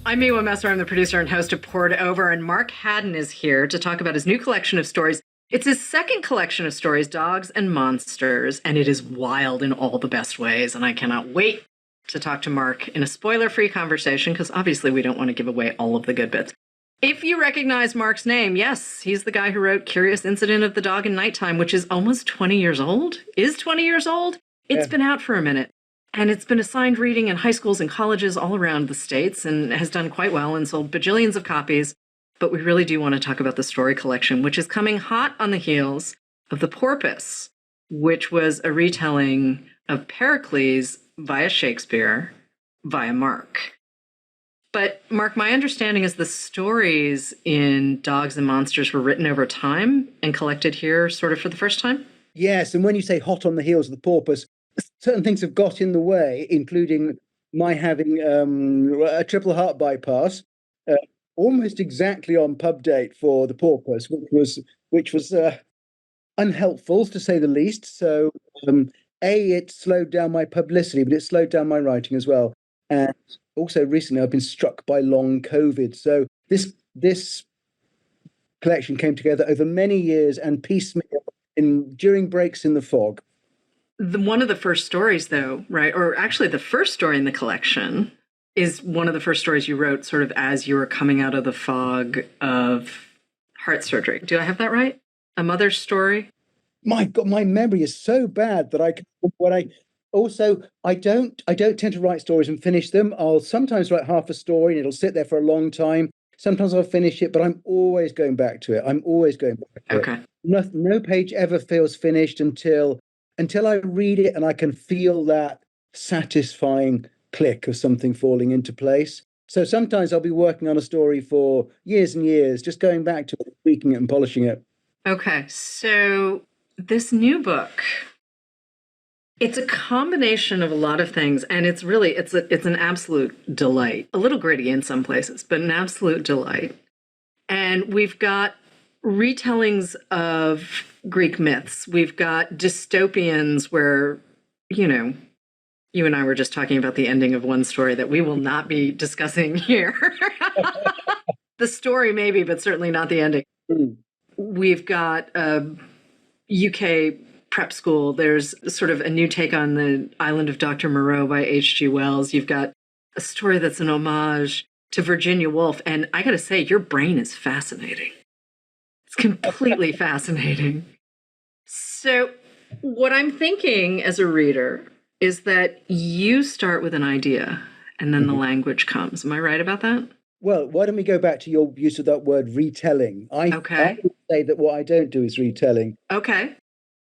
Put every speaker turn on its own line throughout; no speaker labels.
I'm Miwa Messer. I'm the producer and host of Poured Over, and Mark Haddon is here to talk about his new collection of stories. It's his second collection of stories, Dogs and Monsters, and it is wild in all the best ways, and I cannot wait to talk to Mark in a spoiler-free conversation, because obviously we don't want to give away all of the good bits. If you recognize Mark's name, yes, he's the guy who wrote Curious Incident of the Dog in Nighttime, which is almost 20 years old. Is 20 years old? It's been out for a minute. And it's been assigned reading in high schools and colleges all around the States and has done quite well and sold bajillions of copies. But we really do want to talk about the story collection, which is coming hot on the heels of The Porpoise, which was a retelling of Pericles via Shakespeare, via Mark. But Mark, my understanding is the stories in Dogs and Monsters were written over time and collected here sort of for the first time?
Yes, and when you say hot on the heels of The Porpoise, certain things have got in the way, including my having a triple heart bypass, almost exactly on pub date for The Porpoise, which was unhelpful to say the least. So, it slowed down my publicity, but it slowed down my writing as well. And also recently, I've been struck by long COVID. So this collection came together over many years and piecemeal during breaks in the fog.
One of the first stories, though, right? Or actually, the first story in the collection is one of the first stories you wrote sort of as you were coming out of the fog of heart surgery. Do I have that right? A mother's story?
My God, my memory is so bad that I don't tend to write stories and finish them. I'll sometimes write half a story and it'll sit there for a long time. Sometimes I'll finish it, but I'm always going back to it. I'm always going back to it. No page ever feels finished until I read it and I can feel that satisfying click of something falling into place. So sometimes I'll be working on a story for years and years, just going back to it, tweaking it and polishing it.
Okay, so this new book, it's a combination of a lot of things, and it's an absolute delight. A little gritty in some places, but an absolute delight. And we've got retellings of Greek myths. We've got dystopians where, you and I were just talking about the ending of one story that we will not be discussing here. The story maybe, but certainly not the ending. We've got UK prep school. There's sort of a new take on the Island of Dr. Moreau by H.G. Wells. You've got a story that's an homage to Virginia Woolf. And I got to say, your brain is fascinating. It's completely fascinating. So what I'm thinking as a reader is that you start with an idea and then the language comes. Am I right about that?
Well, why don't we go back to your use of that word retelling? I would say that what I don't do is retelling.
Okay.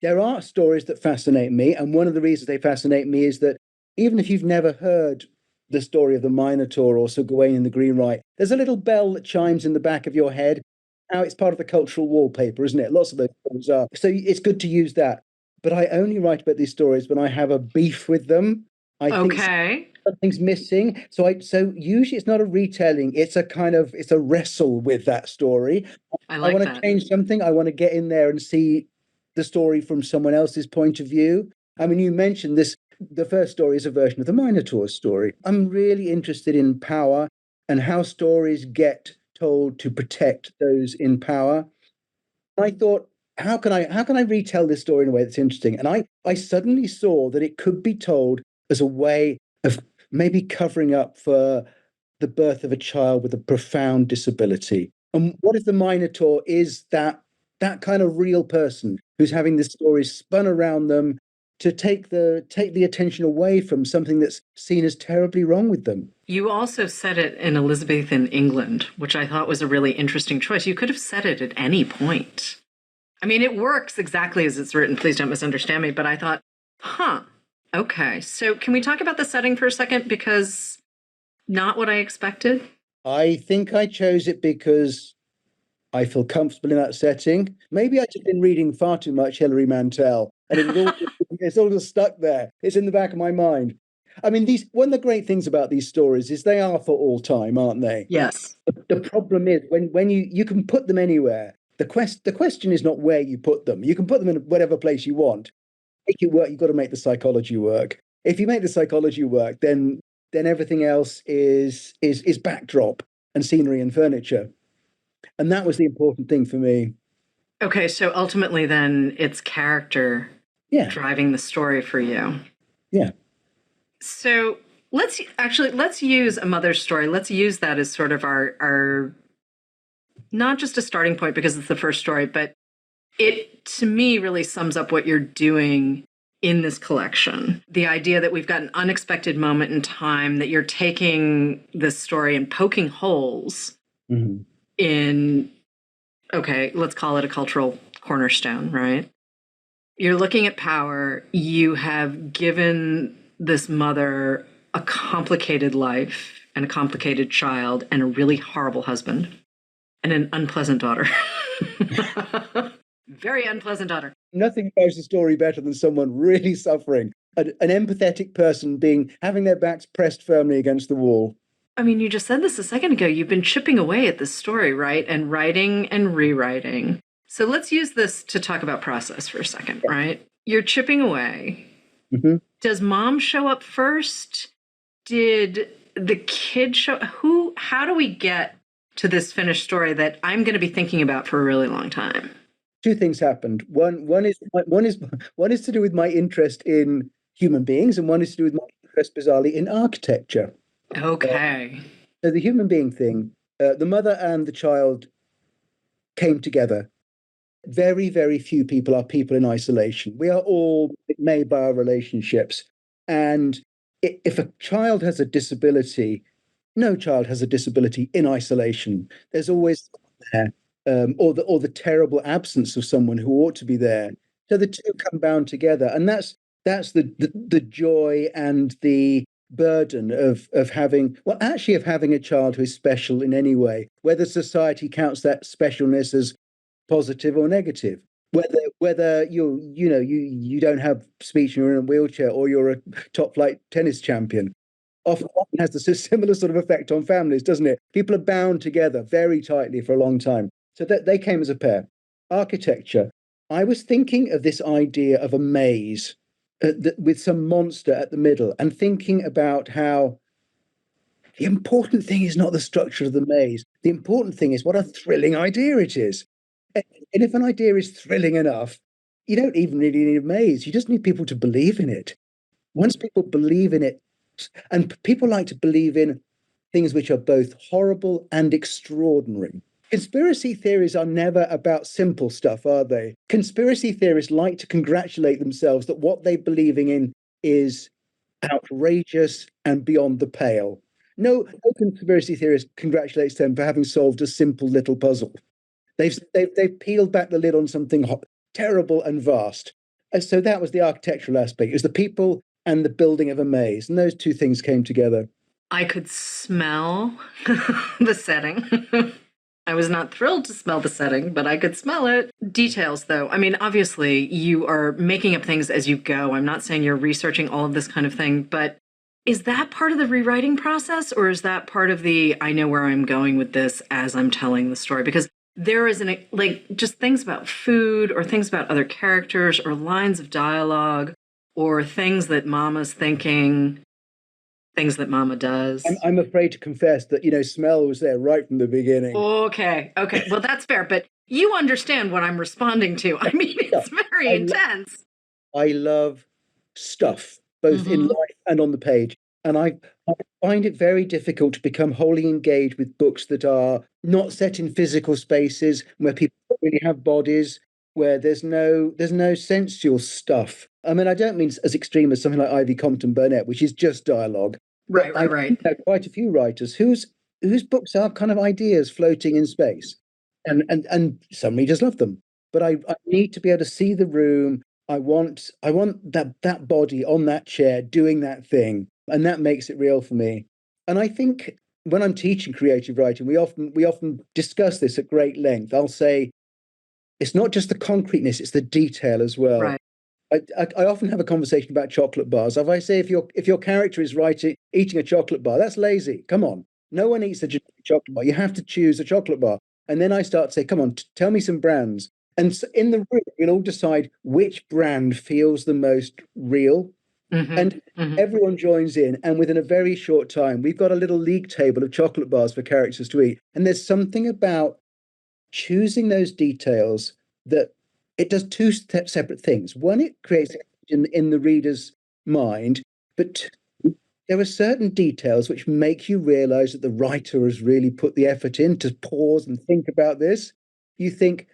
There are stories that fascinate me, and one of the reasons they fascinate me is that even if you've never heard the story of the Minotaur or Sir Gawain and the Green Knight, there's a little bell that chimes in the back of your head. Now it's part of the cultural wallpaper, isn't it? Lots of those stories are. So it's good to use that. But I only write about these stories when I have a beef with them. I think something's missing. So usually it's not a retelling. It's a wrestle with that story.
I
want to change something. I want to get in there and see the story from someone else's point of view. I mean, you mentioned this. The first story is a version of the Minotaur story. I'm really interested in power and how stories get told to protect those in power. I thought, how can I retell this story in a way that's interesting? And I suddenly saw that it could be told as a way of maybe covering up for the birth of a child with a profound disability. And what if the Minotaur is that kind of real person who's having this story spun around them to take the attention away from something that's seen as terribly wrong with them?
You also set it in Elizabethan England, which I thought was a really interesting choice. You could have set it at any point. I mean, it works exactly as it's written. Please don't misunderstand me. But I thought, okay. So can we talk about the setting for a second? Because not what I expected.
I think I chose it because I feel comfortable in that setting. Maybe I've just been reading far too much Hilary Mantel, and it's all just stuck there. It's in the back of my mind. I mean, one of the great things about these stories is they are for all time, aren't they?
Yes.
The problem is when you can put them anywhere. The question is not where you put them. You can put them in whatever place you want. Make it work. You've got to make the psychology work. If you make the psychology work, then then everything else is backdrop and scenery and furniture. And that was the important thing for me.
Okay, so ultimately then it's character
Yeah.
driving the story for you.
Yeah.
So let's use a mother's story. Let's use that as sort of our not just a starting point because it's the first story, but it to me really sums up what you're doing in this collection. The idea that we've got an unexpected moment in time, that you're taking this story and poking holes in, okay, let's call it a cultural cornerstone, right? You're looking at power. You have given this mother a complicated life and a complicated child and a really horrible husband and an unpleasant daughter. Very unpleasant daughter.
Nothing knows the story better than someone really suffering, an empathetic person having their backs pressed firmly against the wall.
I mean, you just said this a second ago. You've been chipping away at this story, right? And writing and rewriting. So let's use this to talk about process for a second, right? You're chipping away.
Mm-hmm.
Does mom show up first? Did the kid show? How do we get to this finished story that I'm going to be thinking about for a really long time?
Two things happened. One is to do with my interest in human beings, and one is to do with my interest, bizarrely, in architecture.
Okay.
So the human being thing, the mother and the child came together. Very, very few people are people in isolation. We are all made by our relationships. And if a child has a disability, no child has a disability in isolation. There's always there, or the terrible absence of someone who ought to be there. So the two come bound together, and that's the joy and the burden of having of having a child who is special in any way, whether society counts that specialness as positive or negative, whether you don't have speech and you're in a wheelchair or you're a top flight tennis champion. Often has a similar sort of effect on families, doesn't it? People are bound together very tightly for a long time. So that they came as a pair. Architecture. I was thinking of this idea of a maze with some monster at the middle, and thinking about how the important thing is not the structure of the maze. The important thing is what a thrilling idea it is. And if an idea is thrilling enough, you don't even really need a maze. You just need people to believe in it. Once people believe in it, and people like to believe in things which are both horrible and extraordinary. Conspiracy theories are never about simple stuff, are they? Conspiracy theorists like to congratulate themselves that what they're believing in is outrageous and beyond the pale. No conspiracy theorist congratulates them for having solved a simple little puzzle. They've peeled back the lid on something terrible and vast. And so that was the architectural aspect. It was the people and the building of a maze, and those two things came together.
I could smell the setting. I was not thrilled to smell the setting, but I could smell it. Details, though. I mean, obviously, you are making up things as you go. I'm not saying you're researching all of this kind of thing, but is that part of the rewriting process, or is that part of the I know where I'm going with this as I'm telling the story? Because there is just things about food or things about other characters or lines of dialogue or things that mama's thinking, things that mama does.
I'm afraid to confess that, smell was there right from the beginning.
Okay. Well, that's fair, but you understand what I'm responding to. I mean, it's very intense.
I love stuff, both in life and on the page. And I find it very difficult to become wholly engaged with books that are not set in physical spaces, where people don't really have bodies, where there's no sensual stuff. I mean, I don't mean as extreme as something like Ivy Compton Burnett, which is just dialogue.
Right.
I know quite a few writers whose books are kind of ideas floating in space, and some readers love them. But I need to be able to see the room. I want that body on that chair doing that thing, and that makes it real for me. And I think when I'm teaching creative writing, we often discuss this at great length. I'll say it's not just the concreteness; it's the detail as well.
Right.
I often have a conversation about chocolate bars. If I say if your character is eating a chocolate bar, that's lazy. Come on, no one eats a chocolate bar. You have to choose a chocolate bar, and then I start to say, come on, tell me some brands. And so in the room, we'll all decide which brand feels the most real,
Hmm.
And
Hmm.
everyone joins in. And within a very short time, we've got a little league table of chocolate bars for characters to eat. And there's something about choosing those details that it does two separate things. One, it creates in the reader's mind, but two, there are certain details which make you realize that the writer has really put the effort in to pause and think about this. You think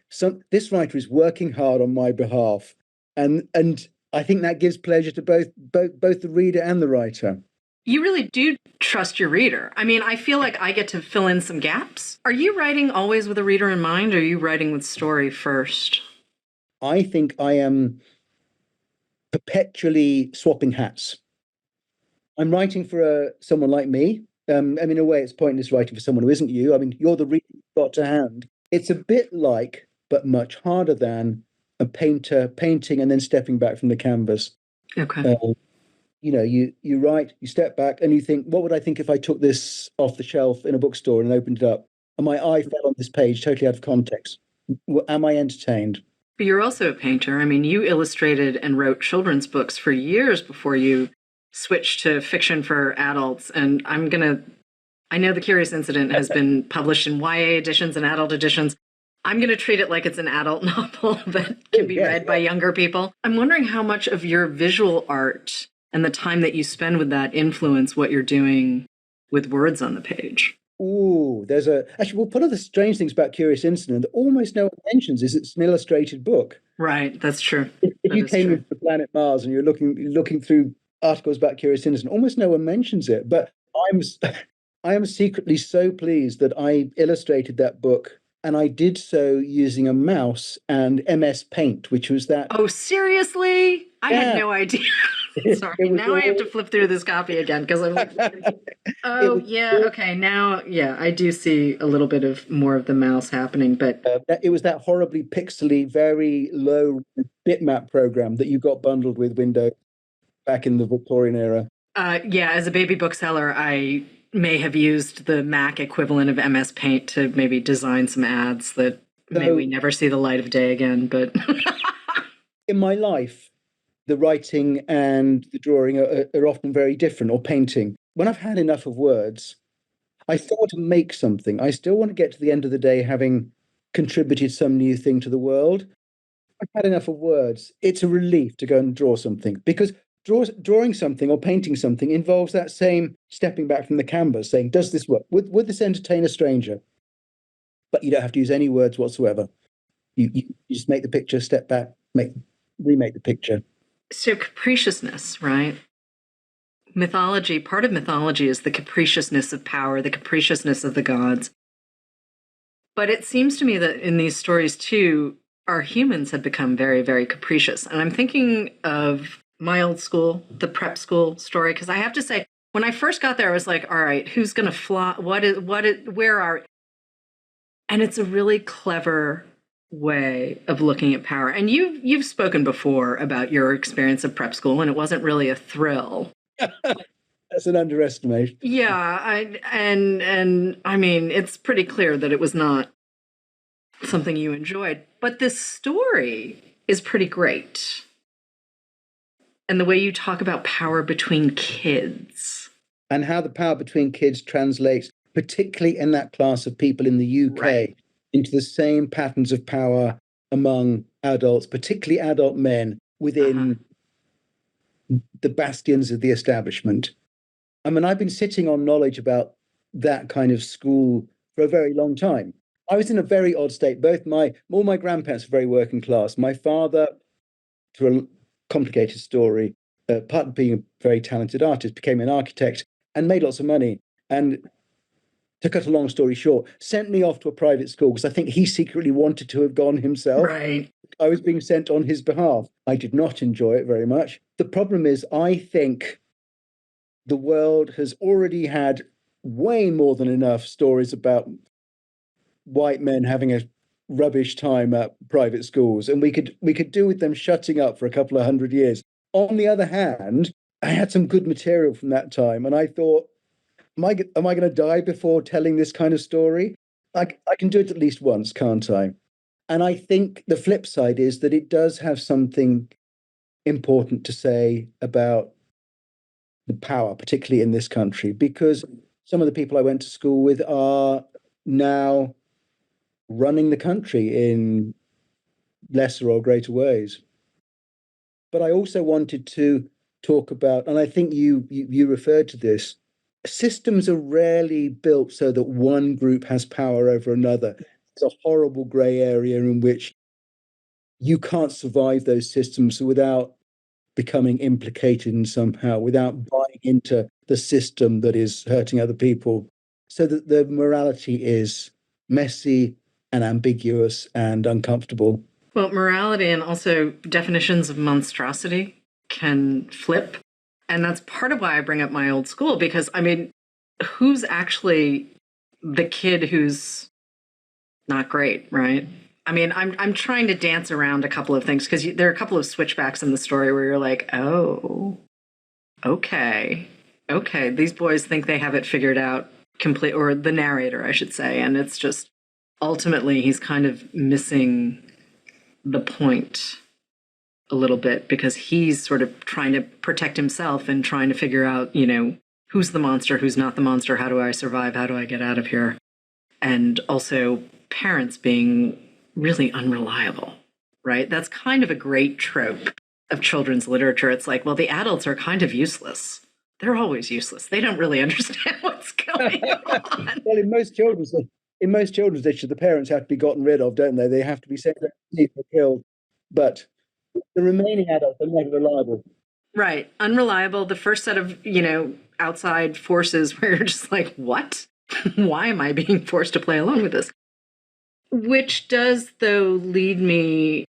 this writer is working hard on my behalf, and I think that gives pleasure to both the reader and the writer.
You really do trust your reader. I mean, I feel like I get to fill in some gaps. Are you writing always with a reader in mind, or are you writing with story first?
I think I am perpetually swapping hats. I'm writing for someone like me. I mean, in a way, it's pointless writing for someone who isn't you. I mean, you're the reader you've got to hand. It's a bit like, but much harder than a painter painting and then stepping back from the canvas.
Okay.
Uh, you write, you step back, and you think, what would I think if I took this off the shelf in a bookstore and opened it up, and my eye fell on this page totally out of context? Am I entertained?
But you're also a painter. I mean, you illustrated and wrote children's books for years before you switched to fiction for adults. And I know The Curious Incident has been published in YA editions and adult editions. I'm going to treat it like it's an adult novel that can
Oh,
be
yes.
read by younger people. I'm wondering how much of your visual art and the time that you spend with that influence what you're doing with words on the page.
Ooh, there's a actually. Well, one of the strange things about Curious Incident that almost no one mentions is it's an illustrated book.
Right, that's true.
If
That
you
is
came
true.
into the planet Mars and you're looking through articles about Curious Incident, almost no one mentions it. But I'm I am secretly so pleased that I illustrated that book, and I did so using a mouse and MS Paint, which was that.
Oh, seriously? I had
Yeah,
no idea. Sorry,
it was
now I have to
all.
flip through this copy again because I'm like,
It
oh,
was
yeah, okay, now, yeah, I do see a little bit of more of the mouse happening, but
it was that horribly pixely, very low bitmap program that you got bundled with Windows back in the Victorian era.
yeah, as a baby bookseller, I may have used the Mac equivalent of MS Paint to maybe design some ads that may we
So
never see the light of day again, but
in my life, the writing and the drawing are often very different, or painting. When I've had enough of words, I still want to make something. I still want to get to the end of the day having contributed some new thing to the world. I've had enough of words. It's a relief to go and draw something because drawing something or painting something involves that same stepping back from the canvas, saying, "Does this work? Would this entertain a stranger?" But you don't have to use any words whatsoever. You just make the picture, step back, remake the picture.
so capriciousness, right? Mythology, part of mythology is the capriciousness of power, the capriciousness of the gods. But it seems to me that in these stories too, our humans have become very, very capricious. And I'm thinking of my old school, the prep school story, because I have to say, when I first got there, I was like, all right, who's going to fly? Where are, and it's a really clever way of looking at power. And you've spoken before about your experience of prep school, and it wasn't really a thrill.
That's an underestimation.
Yeah, and I mean, it's pretty clear that it was not something you enjoyed. But this story is pretty great. And the way you talk about power between kids.
And how the power between kids translates, particularly in that class of people in the
Right.
UK, into the same patterns of power among adults, particularly adult men
Uh-huh.
within the bastions of the establishment. I mean, I've been sitting on knowledge about that kind of school for a very long time. I was in a very odd state. All my grandparents were very working class. My father, through a complicated story, part of being a very talented artist, became an architect and made lots of money. And to cut a long story short, sent me off to a private school because I think he secretly wanted to have gone himself.
Right.
I was being sent on his behalf. I did not enjoy it very much. The problem is, I think the world has already had way more than enough stories about white men having a rubbish time at private schools, and we could do with them shutting up for a couple of 100 years. On the other hand, I had some good material from that time, and I thought, am I going to die before telling this kind of story? I can do it at least once, can't I? And I think the flip side is that it does have something important to say about the power, particularly in this country, because some of the people I went to school with are now running the country in lesser or greater ways. But I also wanted to talk about, and I think you referred to this, systems are rarely built so that one group has power over another. It's a horrible gray area in which you can't survive those systems without becoming implicated in somehow, without buying into the system that is hurting other people. So that the morality is messy and ambiguous and uncomfortable.
Well, morality and also definitions of monstrosity can flip. And that's part of why I bring up my old school, because I mean, who's actually the kid who's not great, right? I mean, I'm trying to dance around a couple of things because there are a couple of switchbacks in the story where you're like, oh, okay, these boys think they have it figured out complete, or the narrator, I should say, and it's just ultimately he's kind of missing the point a little bit because he's sort of trying to protect himself and trying to figure out, you know, who's the monster, who's not the monster, how do I survive, how do I get out of here? And also parents being really unreliable, right? That's kind of a great trope of children's literature. It's like, well, the adults are kind of useless. They're always useless. They don't really understand what's going on.
Well, in most children's literature, the parents have to be gotten rid of, don't they? They have to be sent or killed. But the remaining adults are never reliable.
Right. Unreliable. The first set of, you know, outside forces where you're just like, what? Why am I being forced to play along with this? Which does, though, lead me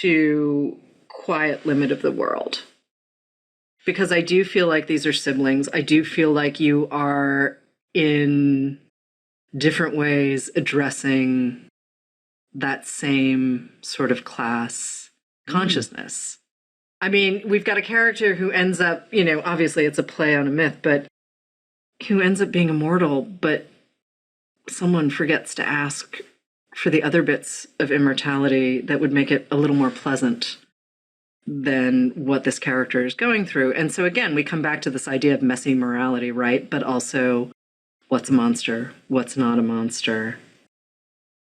to Quiet Limit of the World. Because I do feel like these are siblings. I do feel like you are in different ways addressing that same sort of class consciousness. I mean, we've got a character who ends up, you know, obviously it's a play on a myth, but who ends up being immortal, but someone forgets to ask for the other bits of immortality that would make it a little more pleasant than what this character is going through. And so again, we come back to this idea of messy morality, right? But also, what's a monster? What's not a monster?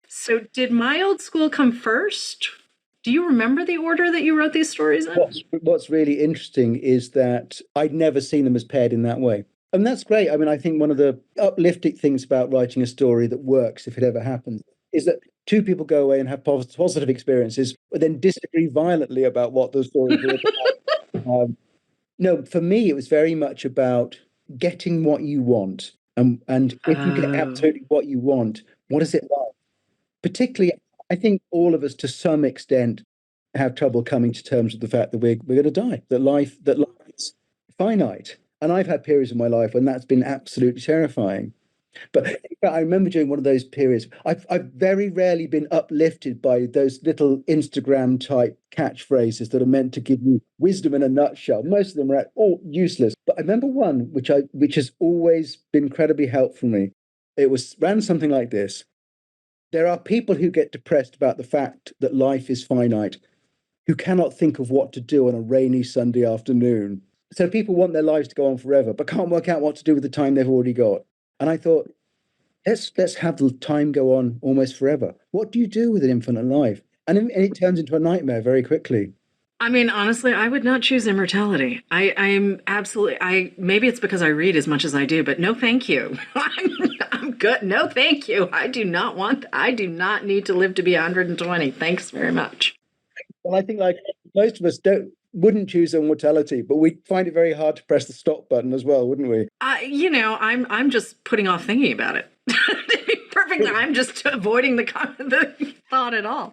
So did my old school come first? Do you remember the order that you wrote these stories in?
What's really interesting is that I'd never seen them as paired in that way. And that's great. I mean, I think one of the uplifting things about writing a story that works, if it ever happens, is that two people go away and have positive experiences, but then disagree violently about what the story is about. No, for me, it was very much about getting what you want. And if you get absolutely what you want, what is it like? Particularly, I think all of us, to some extent, have trouble coming to terms with the fact that we're going to die, that life is finite. And I've had periods in my life when that's been absolutely terrifying. But in fact, I remember during one of those periods, I've very rarely been uplifted by those little Instagram type catchphrases that are meant to give you wisdom in a nutshell. Most of them are all useless. But I remember one which has always been incredibly helpful for me. It ran something like this. There are people who get depressed about the fact that life is finite, who cannot think of what to do on a rainy Sunday afternoon. So people want their lives to go on forever, but can't work out what to do with the time they've already got. And I thought, let's have the time go on almost forever. What do you do with an infinite life? And it turns into a nightmare very quickly.
I mean, honestly, I would not choose immortality. I'm absolutely, maybe it's because I read as much as I do, but no, thank you. I'm good. No, thank you. I do not need to live to be 120. Thanks very much.
Well, I think like most of us wouldn't choose immortality, but we find it very hard to press the stop button as well, wouldn't we?
You know, I'm just putting off thinking about it. Perfectly, I'm just avoiding the thought at all.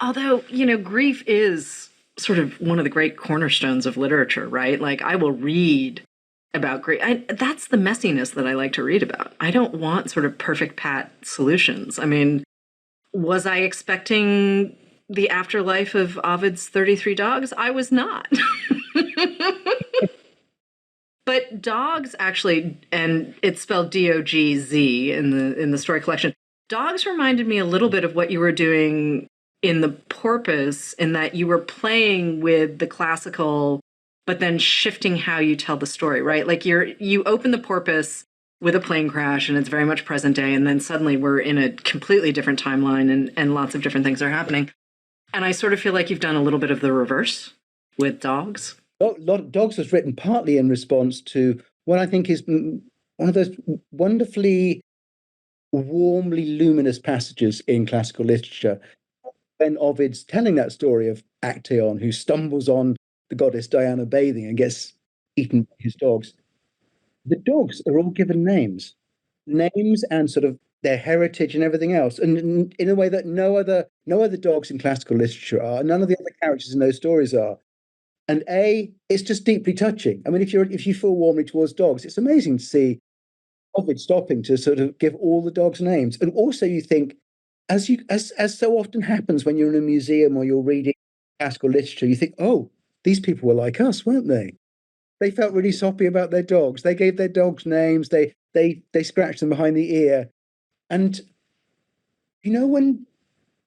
Although, you know, grief is sort of one of the great cornerstones of literature, right? Like, I will read about grief. That's the messiness that I like to read about. I don't want sort of perfect pat solutions. I mean, was I expecting the afterlife of Ovid's 33 dogs? I was not. But dogs actually, and it's spelled D-O-G-Z in the story collection, dogs reminded me a little bit of what you were doing in the Porpoise, in that you were playing with the classical but then shifting how you tell the story, right? Like you open the Porpoise with a plane crash and it's very much present day, and then suddenly we're in a completely different timeline and lots of different things are happening. And I sort of feel like you've done a little bit of the reverse with dogs.
Dogs was written partly in response to what I think is one of those wonderfully warmly luminous passages in classical literature. When Ovid's telling that story of Actaeon, who stumbles on the goddess Diana bathing and gets eaten by his dogs, the dogs are all given names and sort of their heritage and everything else, and in a way that no other dogs in classical literature are. None of the other characters in those stories are. And it's just deeply touching. I mean, if you feel warmly towards dogs, it's amazing to see Ovid stopping to sort of give all the dogs names. And also, you think, as so often happens when you're in a museum or you're reading classical literature, you think, oh, these people were like us, weren't they? They felt really soppy about their dogs. They gave their dogs names. They scratched them behind the ear. And when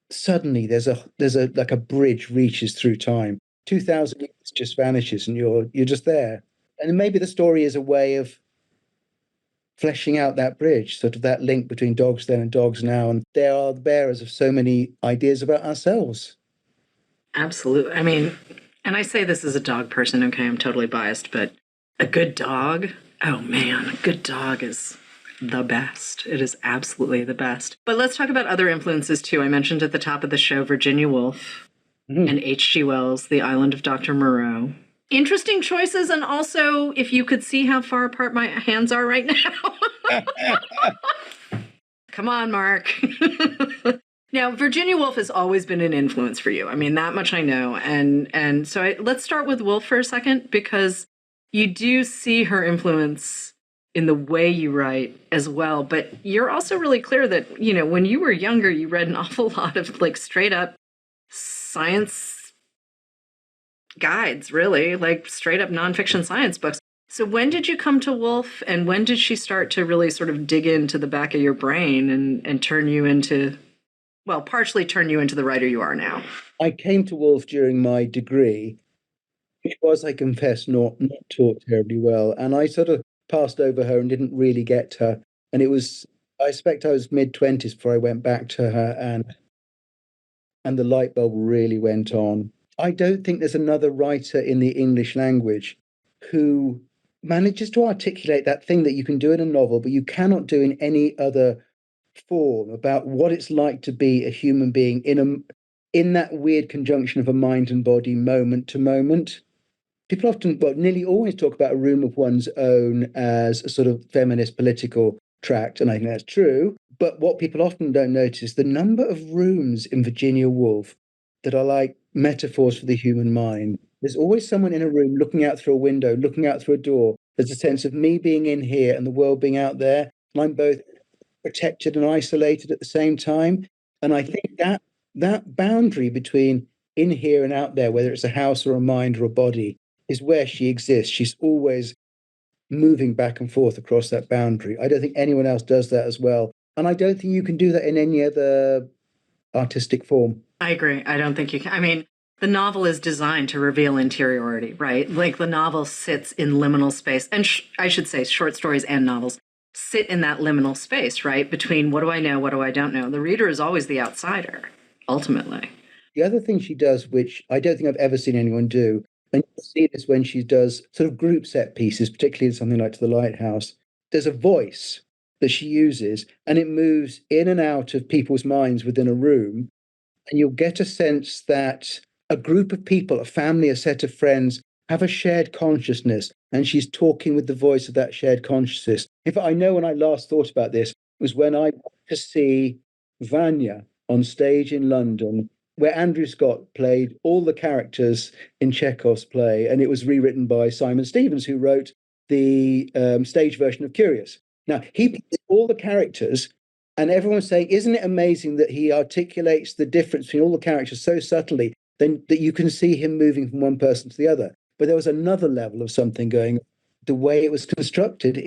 suddenly there's a like a bridge reaches through time, 2,000 years just vanishes, and you're just there. And maybe the story is a way of fleshing out that bridge, sort of that link between dogs then and dogs now. And they are the bearers of so many ideas about ourselves.
Absolutely. I mean, and I say this as a dog person, okay, I'm totally biased, but a good dog, oh man, a good dog is the best. It is absolutely the best. But let's talk about other influences too. I mentioned at the top of the show Virginia Woolf and H.G. Wells' The Island of Dr. Moreau. Interesting choices, and also if you could see how far apart my hands are right now. Come on, Mark. Now, Virginia Woolf has always been an influence for you. I mean, that much I know. And so let's start with Woolf for a second, because you do see her influence in the way you write as well. But you're also really clear that, when you were younger, you read an awful lot of like straight up science guides, really, like straight up nonfiction science books. So when did you come to Woolf, and when did she start to really sort of dig into the back of your brain and turn you into, well, partially turn you into the writer you are now?
I came to Woolf during my degree, which was, I confess, not taught terribly well. And I sort of passed over her and didn't really get her. And I expect I was mid-20s before I went back to her, and the light bulb really went on. I don't think there's another writer in the English language who manages to articulate that thing that you can do in a novel, but you cannot do in any other form, about what it's like to be a human being in that weird conjunction of a mind and body, moment to moment. People often, well, nearly always talk about A Room of One's Own as a sort of feminist political tract, and I think that's true. But what people often don't notice is the number of rooms in Virginia Woolf that are like metaphors for the human mind. There's always someone in a room looking out through a window, looking out through a door. There's a sense of me being in here and the world being out there. And I'm both protected and isolated at the same time. And I think that boundary between in here and out there, whether it's a house or a mind or a body, is where she exists. She's always moving back and forth across that boundary. I don't think anyone else does that as well. And I don't think you can do that in any other artistic form.
I agree. I don't think you can. I mean, the novel is designed to reveal interiority, right? Like the novel sits in liminal space. And I should say short stories and novels sit in that liminal space, right? Between what do I know, what do I don't know? The reader is always the outsider, ultimately.
The other thing she does, which I don't think I've ever seen anyone do, and you see this when she does sort of group set pieces, particularly in something like To the Lighthouse, there's a voice that she uses, and it moves in and out of people's minds within a room. And you'll get a sense that a group of people, a family, a set of friends, have a shared consciousness, and she's talking with the voice of that shared consciousness. In fact, I know when I last thought about this was when I went to see Vanya on stage in London, where Andrew Scott played all the characters in Chekhov's play, and it was rewritten by Simon Stevens, who wrote the stage version of Curious. Now, he played all the characters, and everyone's saying, isn't it amazing that he articulates the difference between all the characters so subtly then that you can see him moving from one person to the other? But there was another level of something going. The way it was constructed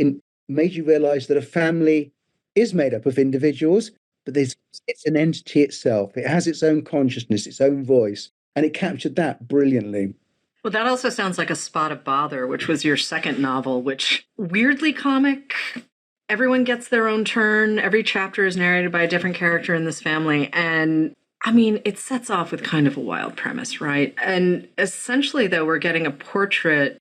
made you realize that a family is made up of individuals, but it's an entity itself. It has its own consciousness, its own voice, and it captured that brilliantly.
Well, that also sounds like A Spot of Bother, which was your second novel, which weirdly comic. Everyone gets their own turn. Every chapter is narrated by a different character in this family. And I mean, it sets off with kind of a wild premise, right? And essentially, though, we're getting a portrait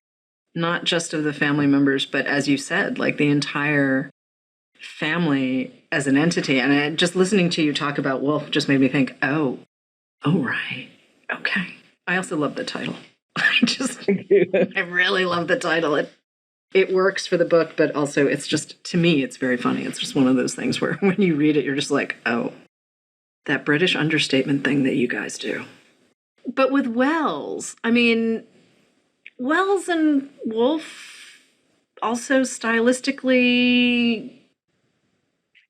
not just of the family members, but as you said, like the entire family as an entity. And just listening to you talk about Wolf just made me think, oh, right. Okay. I also love the title. I really love the title. It works for the book, but also it's just, to me, it's very funny. It's just one of those things where when you read it, you're just like, oh, that British understatement thing that you guys do. But with Wells, I mean, Wells and Wolf also stylistically.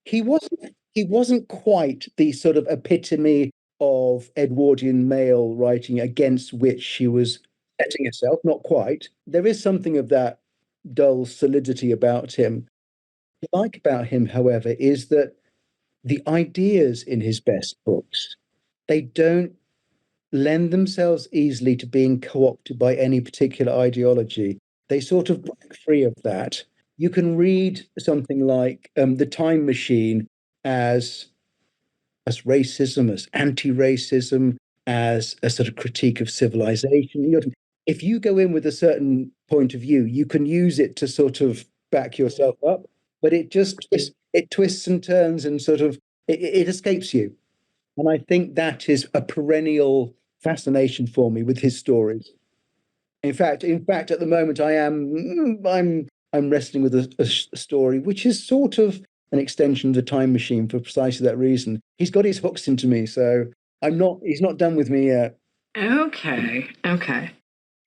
He wasn't quite the sort of epitome of Edwardian male writing against which she was setting herself, not quite. There is something of that dull solidity about him. What I like about him, however, is that the ideas in his best books, they don't lend themselves easily to being co-opted by any particular ideology. They sort of break free of that. You can read something like The Time Machine as as racism, as anti-racism, as a sort of critique of civilization. If you go in with a certain point of view, you can use it to sort of back yourself up, but it twists and turns and sort of it escapes you. And I think that is a perennial fascination for me with his stories. In fact, at the moment, I'm wrestling with a story which is sort of an extension of the Time Machine for precisely that reason. He's got his hooks into me, so I'm not. He's not done with me yet.
Okay, okay.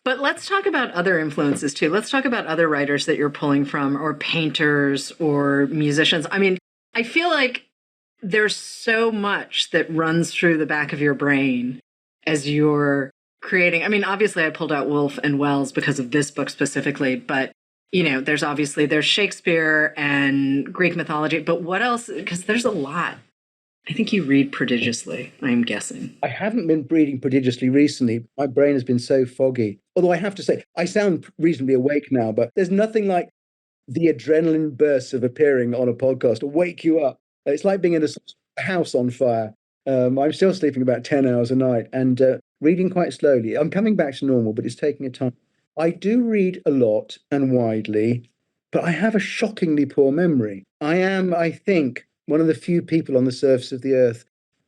But let's talk about other influences too. Let's talk about other writers that you're pulling from, or painters, or musicians. I mean, I feel like there's so much that runs through the back of your brain as you're creating. I mean, obviously, I pulled out Woolf and Wells because of this book specifically, but there's Shakespeare and Greek mythology, but what else? Because there's a lot. I think you read prodigiously, I'm guessing.
I haven't been reading prodigiously recently. My brain has been so foggy. Although I have to say, I sound reasonably awake now, but there's nothing like the adrenaline bursts of appearing on a podcast to wake you up. It's like being in a house on fire. I'm still sleeping about 10 hours a night and reading quite slowly. I'm coming back to normal, but it's taking a time. I do read a lot and widely, but I have a shockingly poor memory. I am, I think, one of the few people on the surface of the earth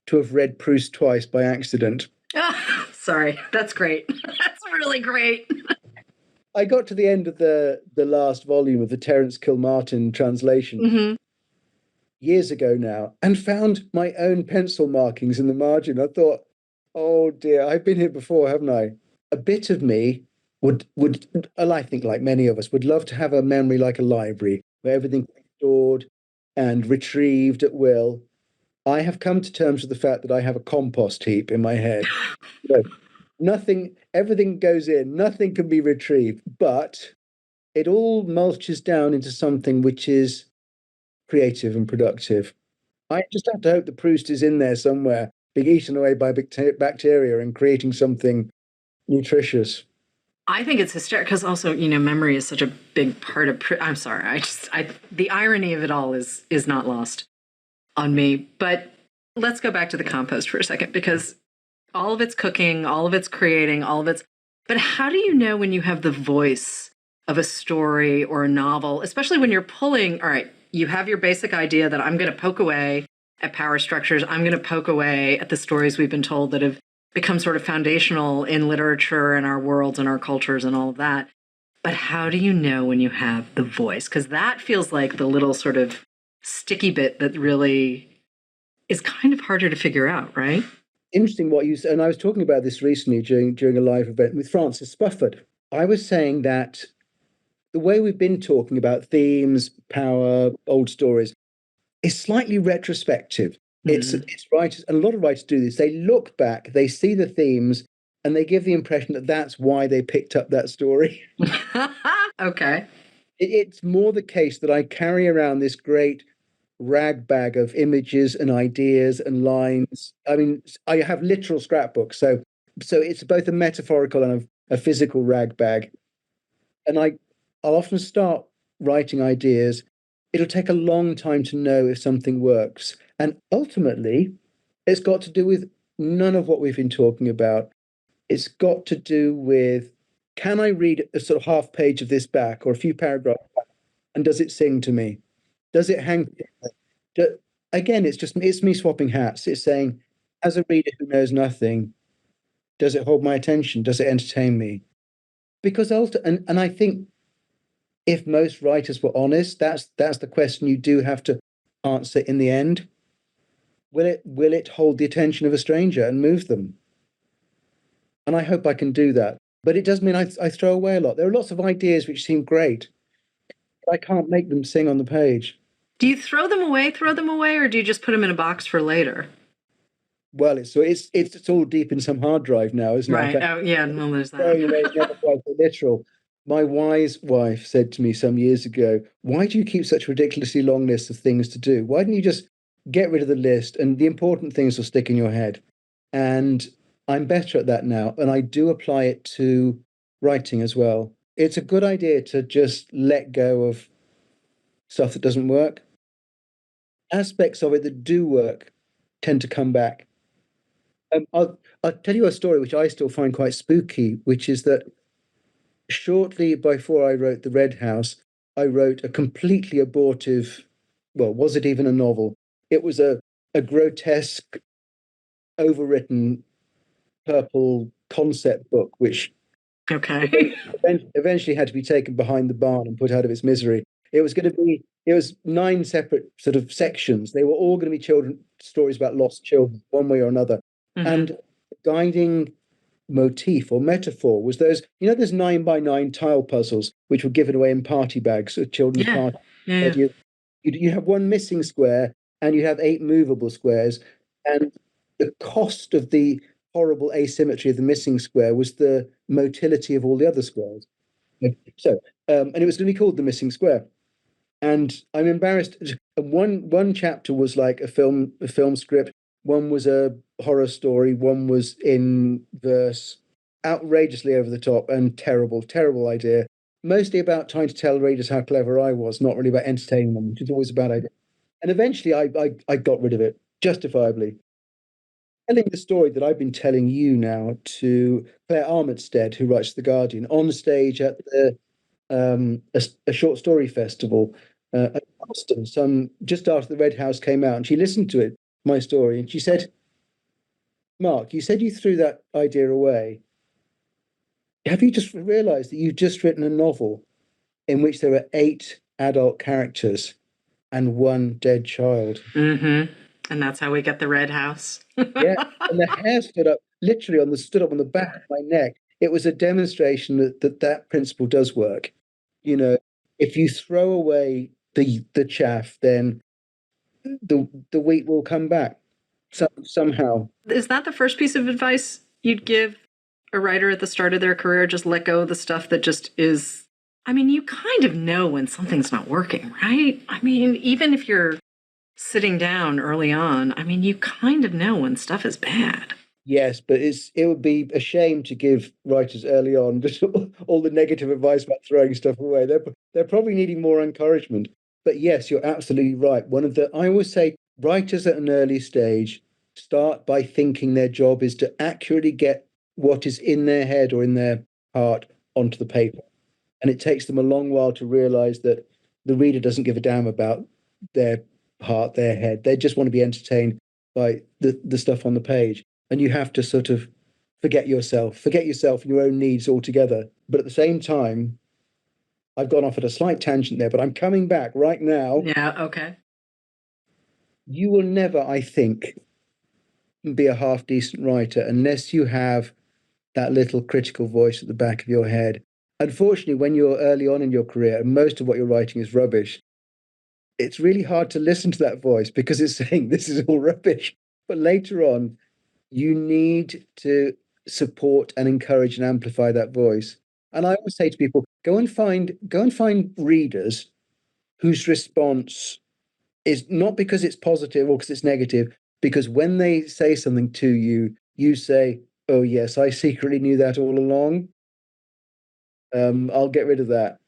to have read Proust twice by accident.
Oh, sorry, that's great. That's really great.
I got to the end of the last volume of the Terence Kilmartin translation years ago now and found my own pencil markings in the margin. I thought, oh dear, I've been here before, haven't I? A bit of me would, and I think like many of us, would love to have a memory like a library where everything's stored and retrieved at will. I have come to terms with the fact that I have a compost heap in my head. No, nothing, everything goes in, nothing can be retrieved, but it all mulches down into something which is creative and productive. I just have to hope that Proust is in there somewhere, being eaten away by bacteria and creating something nutritious.
I think it's hysterical because also, memory is such a big part of. I'm sorry, the irony of it all is not lost on me. But let's go back to the compost for a second because all of it's cooking, all of it's creating, all of it's. But how do you know when you have the voice of a story or a novel, especially when you're pulling? All right, you have your basic idea that I'm going to poke away at power structures. I'm going to poke away at the stories we've been told that have become sort of foundational in literature and our worlds and our cultures and all of that. But how do you know when you have the voice? Because that feels like the little sort of sticky bit that really is kind of harder to figure out, right?
Interesting what you said, and I was talking about this recently during a live event with Francis Spufford. I was saying that the way we've been talking about themes, power, old stories is slightly retrospective. It's writers, and a lot of writers do this. They look back, they see the themes, and they give the impression that that's why they picked up that story.
Okay.
It's more the case that I carry around this great rag bag of images and ideas and lines. I mean, I have literal scrapbooks, so it's both a metaphorical and a physical rag bag. And I'll often start writing ideas. It'll take a long time to know if something works. And ultimately, it's got to do with none of what we've been talking about. It's got to do with, can I read a sort of half page of this back or a few paragraphs back, and does it sing to me? Does it hang? Do, Again, it's me swapping hats. It's saying, as a reader who knows nothing, does it hold my attention? Does it entertain me? Because and I think if most writers were honest, that's the question you do have to answer in the end. Will it hold the attention of a stranger and move them? And I hope I can do that. But it does mean I throw away a lot. There are lots of ideas which seem great, but I can't make them sing on the page.
Do you throw them away, or do you just put them in a box for later?
Well, it's all deep in some hard drive now, isn't
Right.
it?
Oh, yeah. Well, there's
Throwing away is never
that.
quite so literal. My wise wife said to me some years ago, "Why do you keep such a ridiculously long list of things to do? Why don't you just get rid of the list and the important things will stick in your head?" And I'm better at that now, and I do apply it to writing as well. It's a good idea to just let go of stuff that doesn't work. Aspects of it that do work tend to come back. I'll tell you a story which I still find quite spooky, which is that shortly before I wrote The Red House, I wrote a completely abortive, well, was it even a novel? It was a grotesque, overwritten purple concept book, which
Okay.
eventually had to be taken behind the barn and put out of its misery. It was nine separate sort of sections. They were all going to be children stories about lost children, one way or another.
Hmm.
And guiding motif or metaphor was those 9 by 9 tile puzzles which were given away in party bags at children's
Yeah.
parties.
Yeah.
You have one missing square and you have 8 movable squares, and the cost of the horrible asymmetry of the missing square was the motility of all the other squares. So, and it was going to be called The Missing Square. And I'm embarrassed. One chapter was like a film script. One was a horror story. One was in verse, outrageously over the top and terrible, terrible idea. Mostly about trying to tell readers how clever I was, not really about entertaining them, which is always a bad idea. And eventually, I got rid of it justifiably. Telling the story that I've been telling you now to Claire Armitstead, who writes The Guardian, on stage at a short story festival at Boston, some just after The Red House came out, and she listened to it, my story, and she said, "Mark, you said you threw that idea away. Have you just realised that you've just written a novel in which there are 8 adult characters and one dead child?"
Hmm. And that's how we get the Red House.
Yeah, and the hair stood up on the back of my neck. It was a demonstration that principle does work. You know, if you throw away the chaff, then the wheat will come back somehow.
Is that the first piece of advice you'd give a writer at the start of their career? Just let go of the stuff that just is. I mean, you kind of know when something's not working, right? I mean, even if you're sitting down early on, I mean, you kind of know when stuff is bad.
Yes, but it would be a shame to give writers early on just all the negative advice about throwing stuff away. They're probably needing more encouragement. But yes, you're absolutely right. I always say writers at an early stage start by thinking their job is to accurately get what is in their head or in their heart onto the paper. And it takes them a long while to realize that the reader doesn't give a damn about their heart, their head. They just want to be entertained by the stuff on the page. And you have to sort of forget yourself and your own needs altogether. But at the same time, I've gone off at a slight tangent there, but I'm coming back right now.
Yeah, okay.
You will never, I think, be a half decent writer unless you have that little critical voice at the back of your head. Unfortunately, when you're early on in your career and most of what you're writing is rubbish, it's really hard to listen to that voice because it's saying this is all rubbish. But later on, you need to support and encourage and amplify that voice. And I always say to people, go and find readers whose response is not because it's positive or because it's negative, because when they say something to you, you say, "Oh yes, I secretly knew that all along." I'll get rid of that.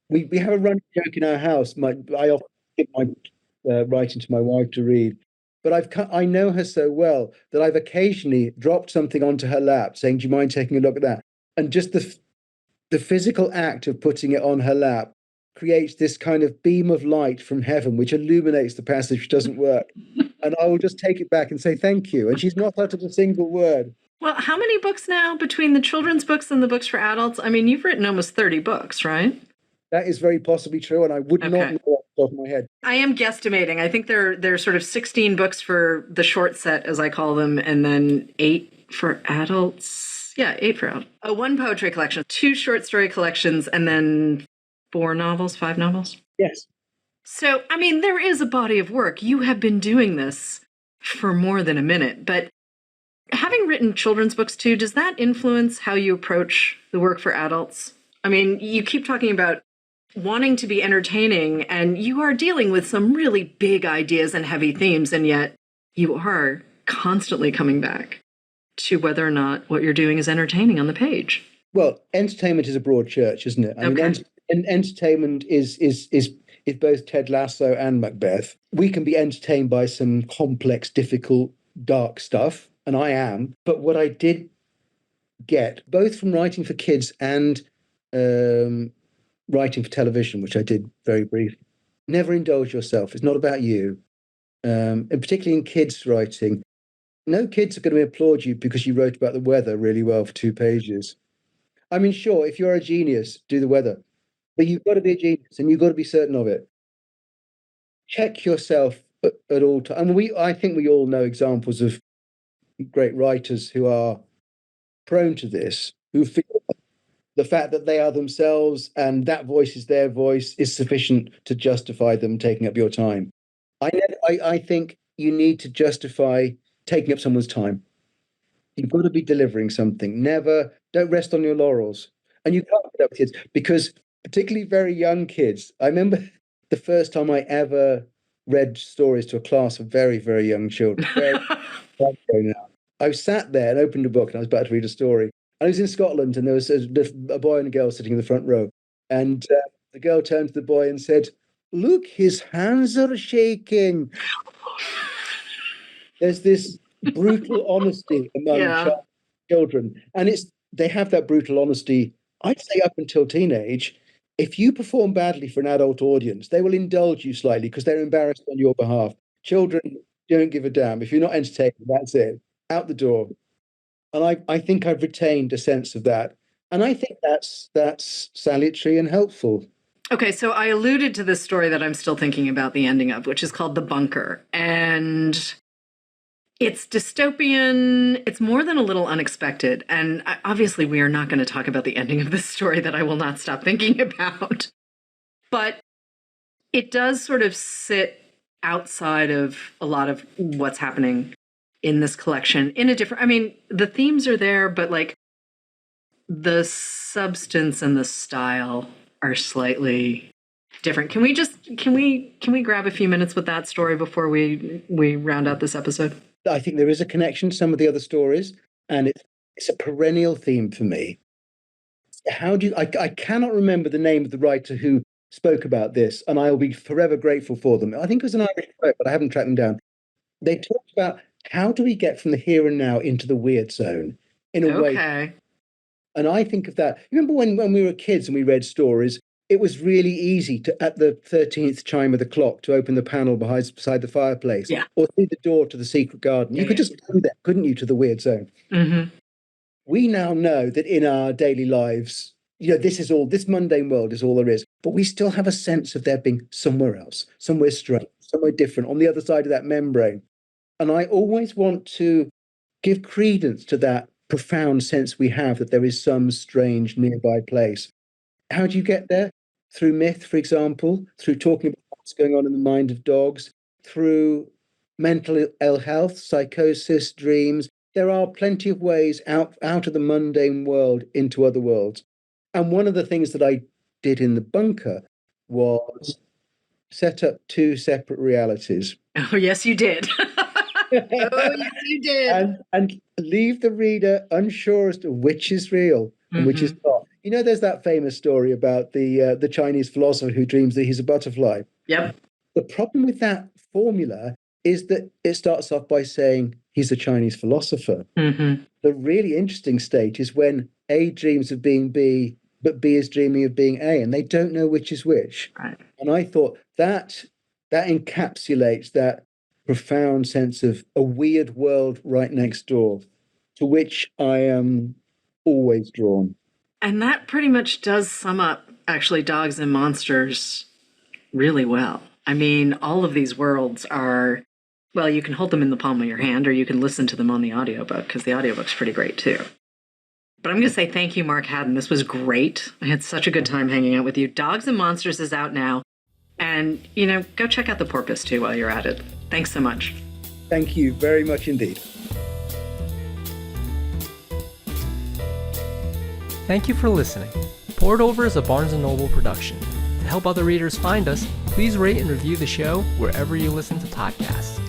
We have a running joke in our house. I often give my writing to my wife to read, but I know her so well that I've occasionally dropped something onto her lap, saying, "Do you mind taking a look at that?" And just the physical act of putting it on her lap creates this kind of beam of light from heaven, which illuminates the passage which doesn't work. And I will just take it back and say thank you. And she's not uttered a single word.
Well, how many books now between the children's books and the books for adults? I mean, you've written almost 30 books, right?
That is very possibly true, and I would not know off the top of my head.
I am guesstimating. I think there's sort of 16 books for the short set, as I call them, and then 8 for adults. Yeah, 8 for adults. One poetry collection, 2 short story collections, and then 4 novels, 5 novels.
Yes.
So, I mean, there is a body of work. You have been doing this for more than a minute, but having written children's books too, does that influence how you approach the work for adults? I mean, you keep talking about wanting to be entertaining, and you are dealing with some really big ideas and heavy themes, and yet you are constantly coming back to whether or not what you're doing is entertaining on the page.
Well, entertainment is a broad church, isn't it? I mean, entertainment is both Ted Lasso and Macbeth. We can be entertained by some complex, difficult, dark stuff, and I am. But what I did get, both from writing for kids and writing for television, which I did very briefly, never indulge yourself. It's not about you. And particularly in kids' writing, no kids are going to applaud you because you wrote about the weather really well for 2 pages. I mean, sure, if you're a genius, do the weather. But you've got to be a genius and you've got to be certain of it. Check yourself at all times. And I think we all know examples of great writers who are prone to this, who feel the fact that they are themselves and that voice is their voice is sufficient to justify them taking up your time. I think you need to justify taking up someone's time. You've got to be delivering something. Don't rest on your laurels. And you can't put up with kids because, particularly very young kids, I remember the first time I ever read stories to a class of very, very young children. I sat there and opened a book and I was about to read a story. I was in Scotland and there was a boy and a girl sitting in the front row. And the girl turned to the boy and said, "Look, his hands are shaking." There's this brutal honesty among children. And they have that brutal honesty, I'd say, up until teenage. If you perform badly for an adult audience, they will indulge you slightly because they're embarrassed on your behalf. Children don't give a damn. If you're not entertaining, that's it. Out the door. And I think I've retained a sense of that. And I think that's salutary and helpful.
Okay, so I alluded to this story that I'm still thinking about the ending of, which is called The Bunker. And it's dystopian. It's more than a little unexpected. And obviously, we are not going to talk about the ending of this story that I will not stop thinking about. But it does sort of sit outside of a lot of what's happening in this collection in a different, I mean, the themes are there, but like the substance and the style are slightly different. Can we grab a few minutes with that story before we round out this episode?
I think there is a connection to some of the other stories, and it's a perennial theme for me. I cannot remember the name of the writer who spoke about this, and I'll be forever grateful for them. I think it was an Irish poet, but I haven't tracked them down. They talked about how do we get from the here and now into the weird zone in a way. And I think of that. Remember when we were kids and we read stories, it was really easy to, at the 13th chime of the clock, to open the panel beside the fireplace or through the door to the secret garden. You could just go there, couldn't you, to the weird zone?
Mm-hmm.
We now know that in our daily lives, this mundane world is all there is, but we still have a sense of there being somewhere else, somewhere strange, somewhere different on the other side of that membrane. And I always want to give credence to that profound sense we have that there is some strange nearby place. How do you get there? Through myth, for example, through talking about what's going on in the mind of dogs, through mental ill health, psychosis, dreams. There are plenty of ways out of the mundane world into other worlds. And one of the things that I did in the bunker was set up 2 separate realities.
Oh, yes, you did. Oh, yes, you did.
And leave the reader unsure as to which is real and which is not. You know, there's that famous story about the Chinese philosopher who dreams that he's a butterfly.
Yep.
The problem with that formula is that it starts off by saying he's a Chinese philosopher.
Mm-hmm.
The really interesting state is when A dreams of being B, but B is dreaming of being A, and they don't know which is which.
Right.
And I thought that encapsulates that profound sense of a weird world right next door, to which I am always drawn.
And that pretty much does sum up actually Dogs and Monsters really well. I mean, all of these worlds are, well, you can hold them in the palm of your hand or you can listen to them on the audiobook because the audiobook's pretty great too. But I'm going to say thank you, Mark Haddon. This was great. I had such a good time hanging out with you. Dogs and Monsters is out now. And, go check out the Porpoise too while you're at it. Thanks so much.
Thank you very much indeed.
Thank you for listening. Poured Over is a Barnes & Noble production. To help other readers find us, please rate and review the show wherever you listen to podcasts.